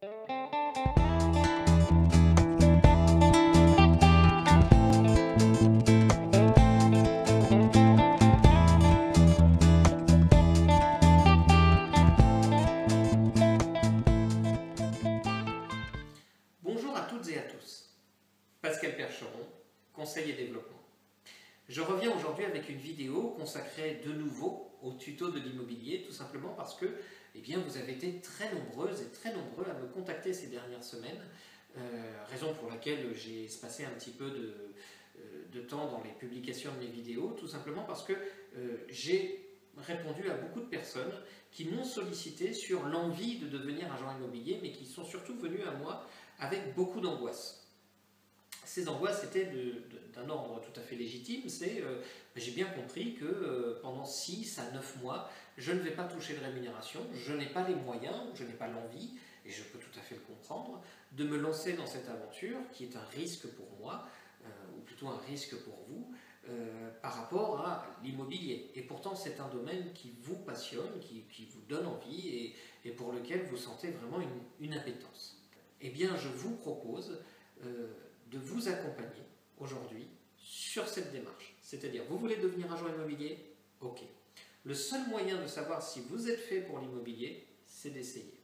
Bonjour à toutes et à tous, Pascal Percheron, conseil et développement. Je reviens aujourd'hui avec une vidéo consacrée de nouveau au tuto de l'immobilier, tout simplement parce que vous avez été très nombreuses et très nombreux à me contacter ces dernières semaines, raison pour laquelle j'ai espacé un petit peu de temps dans les publications de mes vidéos, tout simplement parce que j'ai répondu à beaucoup de personnes qui m'ont sollicité sur l'envie de devenir agent immobilier, mais qui sont surtout venus à moi avec beaucoup d'angoisse. Ces angoisses étaient d'un ordre tout à fait légitime, c'est j'ai bien compris que pendant 6 à 9 mois, je ne vais pas toucher de rémunération, je n'ai pas les moyens, je n'ai pas l'envie, et je peux tout à fait le comprendre, de me lancer dans cette aventure qui est un risque pour moi, ou plutôt un risque pour vous, par rapport à l'immobilier. Et pourtant, c'est un domaine qui vous passionne, qui vous donne envie et pour lequel vous sentez vraiment une appétence. Eh bien, je vous propose de vous accompagner aujourd'hui sur cette démarche. C'est-à-dire, vous voulez devenir agent immobilier? Ok. Le seul moyen de savoir si vous êtes fait pour l'immobilier, c'est d'essayer.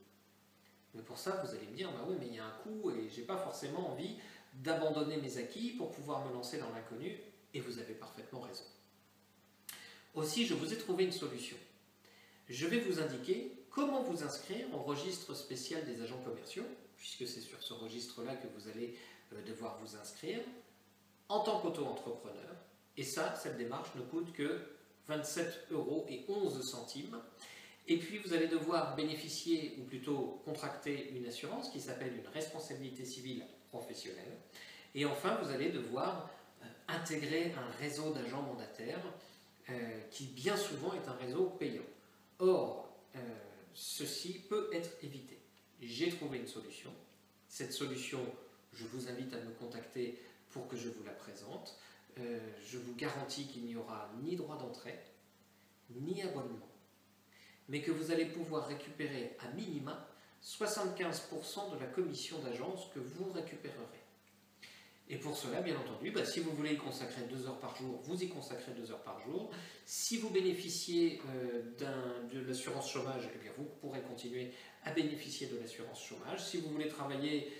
Mais pour ça, vous allez me dire, bah oui, mais il y a un coût et je n'ai pas forcément envie d'abandonner mes acquis pour pouvoir me lancer dans l'inconnu. Et vous avez parfaitement raison. Aussi, je vous ai trouvé une solution. Je vais vous indiquer comment vous inscrire au registre spécial des agents commerciaux, puisque c'est sur ce registre-là que vous allez devoir vous inscrire, en tant qu'auto-entrepreneur. Et ça, cette démarche ne coûte que 27,11 €. Et puis, vous allez devoir bénéficier, ou plutôt contracter une assurance qui s'appelle une responsabilité civile professionnelle. Et enfin, vous allez devoir intégrer un réseau d'agents mandataires qui, bien souvent, est un réseau payant. Or, ceci peut être évité. J'ai trouvé une solution. Cette solution, je vous invite à me contacter pour que je vous la présente. Je vous garantis qu'il n'y aura ni droit d'entrée, ni abonnement, mais que vous allez pouvoir récupérer à minima 75% de la commission d'agence que vous récupérerez. Et pour cela, bien entendu, si vous voulez y consacrer 2 heures par jour, vous y consacrez 2 heures par jour. Si vous bénéficiez de l'assurance chômage, eh bien vous pourrez continuer à bénéficier de l'assurance chômage. Si vous voulez travailler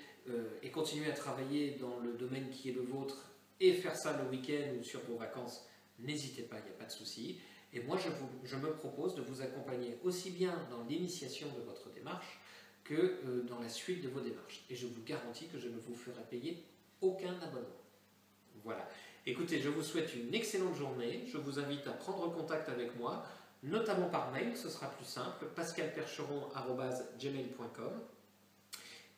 et continuer à travailler dans le domaine qui est le vôtre et faire ça le week-end ou sur vos vacances, n'hésitez pas, il n'y a pas de souci. Et moi, je me propose de vous accompagner aussi bien dans l'initiation de votre démarche que dans la suite de vos démarches. Et je vous garantis que je ne vous ferai payer aucun abonnement. Voilà. Écoutez, je vous souhaite une excellente journée. Je vous invite à prendre contact avec moi, notamment par mail, ce sera plus simple, pascalpercheron@gmail.com.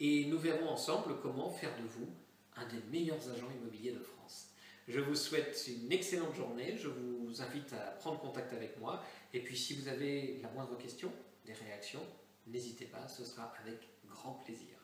Et nous verrons ensemble comment faire de vous un des meilleurs agents immobiliers de France. Je vous souhaite une excellente journée. Je vous invite à prendre contact avec moi. Et puis, si vous avez la moindre question, des réactions, n'hésitez pas, ce sera avec grand plaisir.